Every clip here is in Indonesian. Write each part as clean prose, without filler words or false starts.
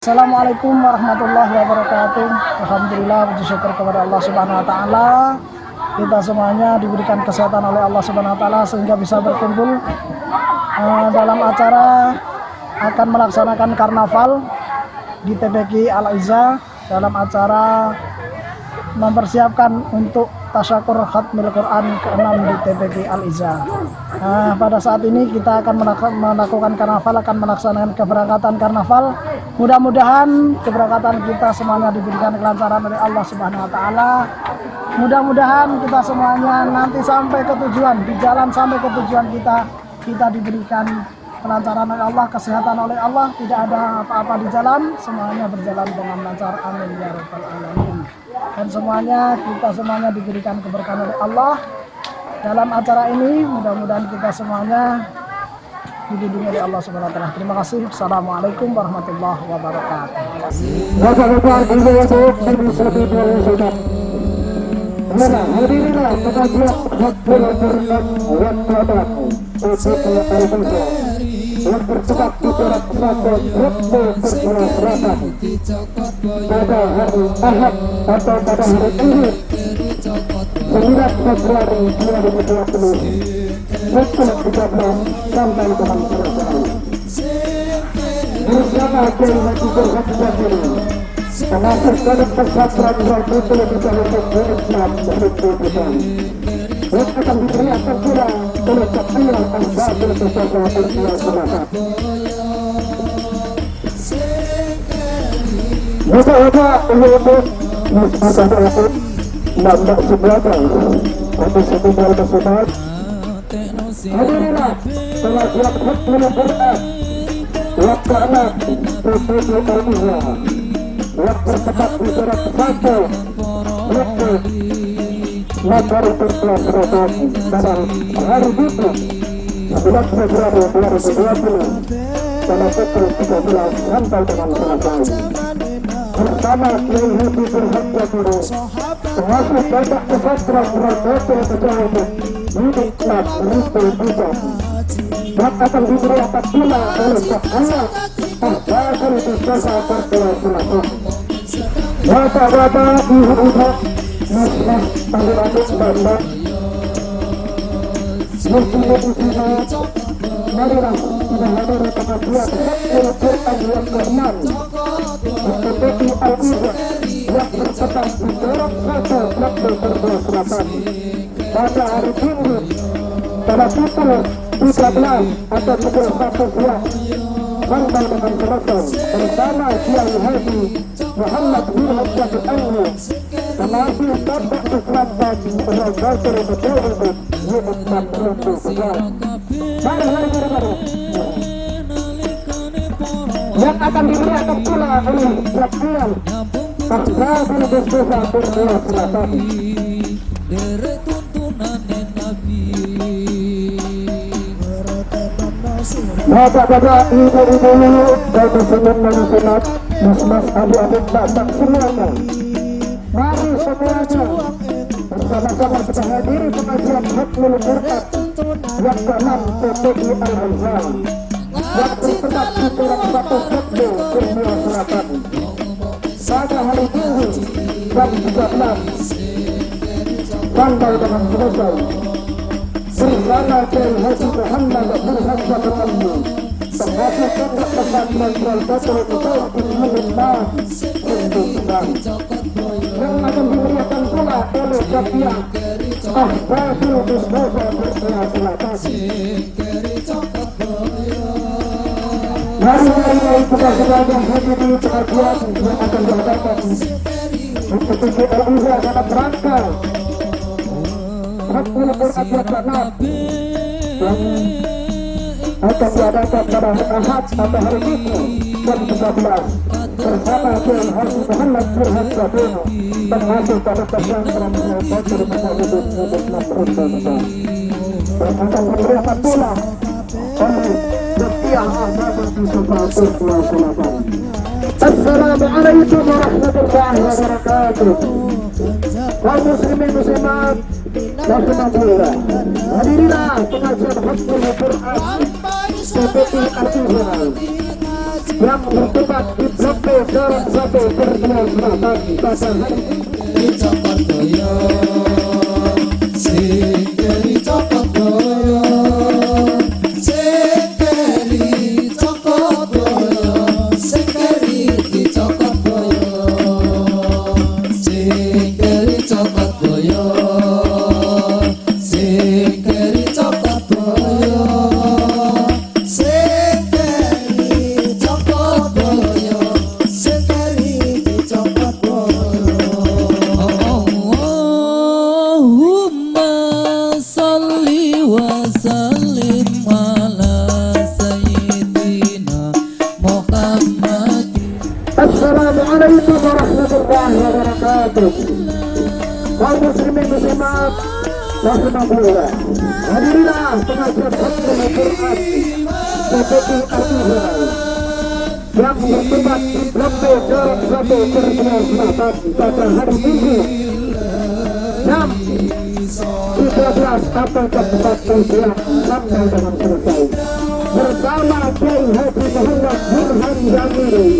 Assalamualaikum warahmatullahi wabarakatuh. Alhamdulillah, puji syukur kepada Allah Subhanahu wa taala. Kita semuanya diberikan kesehatan oleh Allah Subhanahu wa taala sehingga bisa berkumpul dalam acara akan melaksanakan karnaval di TPQ Al-Izah, dalam acara mempersiapkan untuk tasyakur khatmil Quran ke-6 di TPQ Al-Izah. Pada saat ini kita akan melakukan karnaval, akan melaksanakan keberangkatan karnaval. Mudah-mudahan keberangkatan kita semuanya diberikan kelancaran oleh Allah Subhanahu wa taala. Mudah-mudahan kita semuanya nanti sampai ke tujuan, di jalan sampai ke tujuan kita diberikan kelancaran oleh Allah, kesehatan oleh Allah, tidak ada apa-apa di jalan, semuanya berjalan dengan lancar. Amin ya rabbal alamin. Dan kita semuanya diberikan keberkahan oleh Allah dalam acara ini. Mudah-mudahan kita semuanya dibimbing oleh Allah Subhanahu wa taala. Terima kasih. Assalamualaikum warahmatullahi wabarakatuh. yang tercepat di berat Keraton Retno Persero Selatan pada hari Ahad atau pada hari ini 9 Februari 2020 pukul 13 sampai dengan selesai. Bersama Kiai Haji Haji Basiri pengasuh Pondok Pesantren Al-Betul di Kabupaten Islam Bukit Bintang akan diberikan pula oleh Ketua Al-Batil Pesantren Al-Islam Selatan. Moga-moga untuk masyarakat nampak sebelakang untuk sebuah tersebut. Hadirilah telah siap hukmul Quran waktu anak tujuh Al-Izah waktu tepat di surat 1 waktu Nagari Turkian Selatan dalam hari itu 11 Februari 2020 pada pukul 13 sampai dengan selesai. Bersama Kiai Haji Haji Basiri pengasuh Pondok Pesantren Al-Betul Kecamatan Bukit Bintang Retno Bintang dan akan diberikan pula oleh Ketua Al-Batil Pesantren Al-Islam Selatan. Bapak-bapak, ibu-ibu, mas-mas, adik-adik, bapak, muslim-muslimat, marilah kita hadiri pengajian Hukmul Quran yang ke-6 TPQ Al-Izah yang bertempat di Dorong 1 Retno Persero Selatan pada hari Minggu pada pukul 13 atau pukul 1 siang sampai dengan selesai bersama Kiai Haji Muhammad bin Hajjaj Al-Aini pengasuh Pondok Pesantren Al-Betul Kecamatan Bukit Bintang Retno Bintang. Yang akan diberikan pula oleh Ketua Al-Batil Pesantren Persero Selatan. Bapak-bapak, ibu-ibu, dan muslimin, mas-mas, adik-adik, bapak semuanya, mari semuanya bersama-sama kita hadiri pengajian Hukmul Quran yang ke-6 TPQ Al-Izah yang bertempat di Dorong 1 Retno Persero Selatan pada hari Minggu jam 13 sampai dengan selesai bersama Kiai Haji Muhammad bin Hajjaj Al-Aini pengasuh Pondok Pesantren Al-Betul Kecamatan Retno Bintang yang akan diberikan pula oleh Ketua Al-Batil Pesantren Al-Islam Selatan. Mari kita sebagai hadiri pengajian yang akan diadakan untuk TPQ Al-Izah dalam rangka Hukmul Quran yang ke-6 yang akan diadakan pada hari Ahad atau hari Minggu jam 13 bersama Kiai Haji Muhammad bin Hajjaj Al-Aini pengasuh Pondok Pesantren Al-Betul Kecamatan Retno Bintang dan akan diberikan pula oleh Ketua Al-Batil Pesantren Selatan. Assalamualaikum warahmatullahi wabarakatuh. Kaum muslimin muslimat rahimakumullah. Hadirilah pengajian Hukmul Quran TPQ Al-Izah yang bertempat di Blok B Jarak 1 Kurnia Selatan pada hari Assalamualaikum warahmatullahi wabarakatuh. Kaum muslimin muslimat rahimakumullah. Hadirilah pengajian Al-Quran PPI Al-Izhar yang bertempat di Blok B Jarak 1 Kurnia Selatan pada hari Minggu jam 13 atau jam 4 siang sampai dengan selesai bersama Kiai Haji Muhammad Burhan Jamiri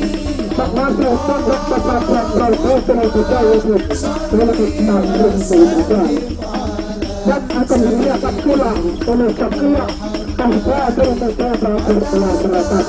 termasuk pondok pesantren Al-Quran Bidayah milik Imam Rizal dan akan dilihat pula oleh Syakir Tahfadul Mustafa Kurnia Selatan.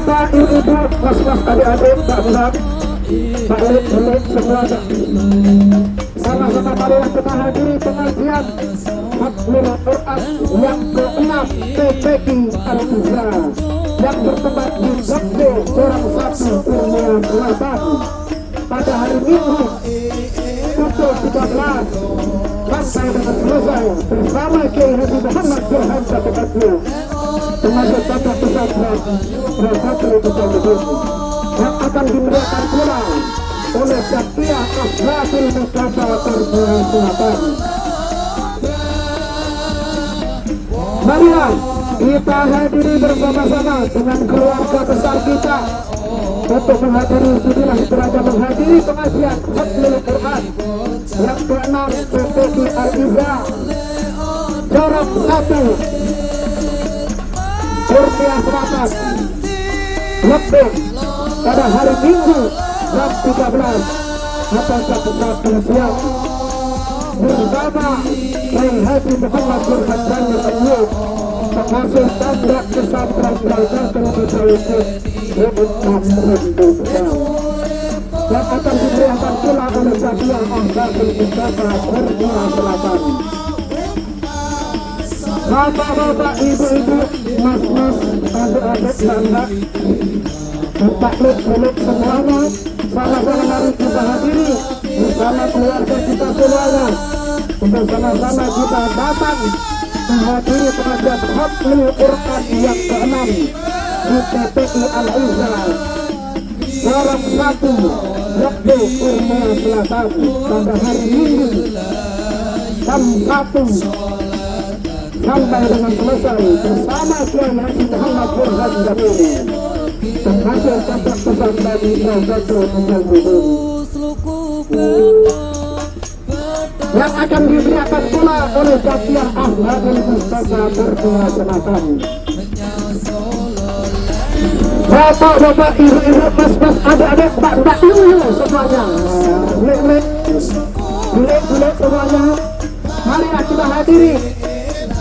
Bapak, ibu-ibu, mas-mas, adik-adik, mbak-mbak, pak-elik semua sama-sama marilah kita hadiri pengajian Khatmul Quran yang ke-6 PPI Al-Izhar yang bertempat di Blok B Jarak 1 Kurnia Selatan pada hari Minggu pukul 13 sampai dengan selesai bersama Kiai Haji Muhammad Burhan Jamiri termasuk pondok pesantren Al-Quran Bidayah yang akan dimeriahkan pula oleh Syakir Tahfadul Mustafa Kurnia Selatan. Marilah kita hadiri bersama-sama dengan keluarga besar kita untuk menghadiri sudilah berada menghadiri pengajian Khatmul Quran yang ke-6 PPI Al-Izhar Jarak 1 Kurnia Selatan Blok B pada hari Minggu jam 13 atau jam 4 siang bersama Kiai Haji Muhammad Burhan Jamiri termasuk pondok pesantren Al-Quran Bidayah milik Imam Rizal yang akan diberikan pula oleh Syakir Tahfadul Mustafa Kurnia Selatan. Bapak-bapak, ibu-ibu, mas-mas, adik-adik, mbak-mbak, taklik-taklik semuanya, sama-sama mari kita hadiri bersama keluarga kita semuanya untuk sama-sama kita datang menghadiri pengajian Khatmul Quran yang ke-6 di PPI Al-Izhar Jarak 1 Blok B Kurnia Selatan pada hari Minggu jam 1 sampai dengan selesai bersama Kiai Haji Muhammad Burhan Jamiri termasuk pondok pesantren Al-Quran Bidayah yang akan diberikan pula oleh Syakir Tahfadul Mustafa Kurnia Selatan. Bapak-bapak, ibu-ibu, mas-mas, adik-adik, mbak-mbak, ibu semuanya, bilik semuanya, marilah kita hadiri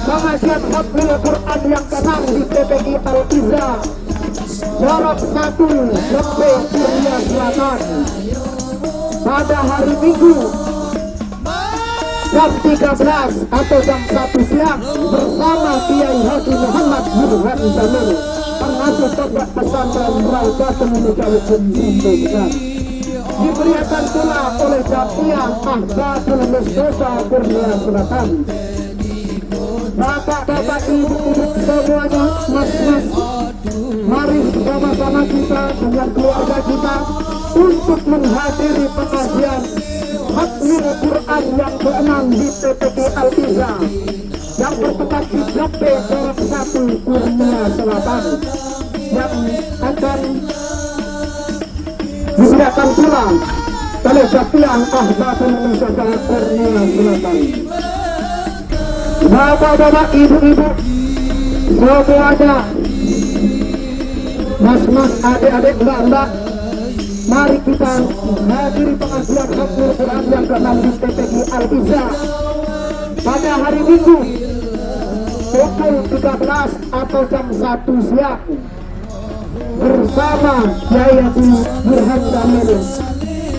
pengajian Khatmul Quran yang ke-6 di PPI Al-Izhar Jarak 1 Blok B Kurnia Selatan pada hari Minggu jam 13 atau jam 1 siang bersama Kiai Haji Muhammad Burhan Jamiri termasuk pondok pesantren Al-Quran Bidayah diberikan pula oleh Syakir Tahfadul Mustafa Kurnia Selatan. Bapak-bapak, ibu-ibu semuanya, mas-mas, mari bersama-sama kita dengan keluarga kita untuk menghadiri pengajian Khatmul Quran yang ke-6 di TPQ Al-Iza yang bertempat di Blok B Dorong 1 Kurnia Selatan, yang akan disediakan pula oleh Jatian Ahbabul Mustafa Kurnia Selatan. Bapak-bapak, ibu-ibu semuanya, mas-mas, adik-adik, mbak-mbak, mari kita menghadiri pengajian Khatmul Quran yang ke-6 di TPQ Al-Iza pada hari Minggu pukul 13 atau jam 1 siang bersama Kiai Haji Burhan Damil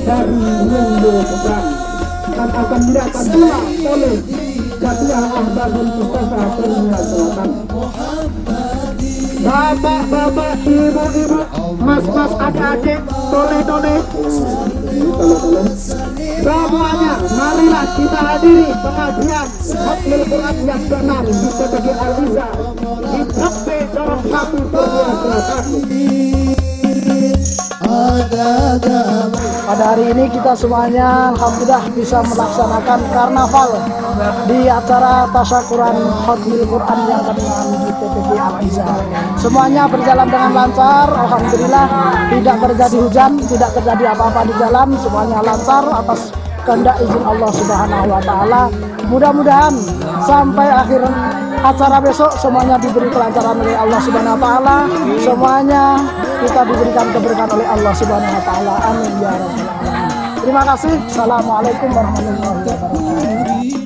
dari Lundo Keban, dan akan didapat pula oleh Jatian Ahbabul Mustafa Kurnia Selatan. Bapak-bapak, ibu-ibu, mas-mas, adik-adik, tole-tole, semuanya, marilah kita hadiri pengajian Khatmul Quran yang ke-6 di TPQ Al-Iza di Blok B Dorong 1 Kurnia Selatan. Pada hari ini kita semuanya alhamdulillah bisa melaksanakan karnaval di acara tasyakuran Khatmul Quran yang ke-6 di TPQ Al-Iza. Semuanya berjalan dengan lancar, alhamdulillah, tidak terjadi hujan, tidak terjadi apa-apa di jalan, semuanya lancar atas kehendak izin Allah Subhanahu wa taala. Mudah-mudahan sampai akhir acara besok semuanya diberi kelancaran oleh Allah Subhanahu wa taala. Semuanya kita diberikan keberkahan oleh Allah Subhanahu wa taala. Amin ya rabbal alamin. Terima kasih. Assalamualaikum warahmatullahi wabarakatuh.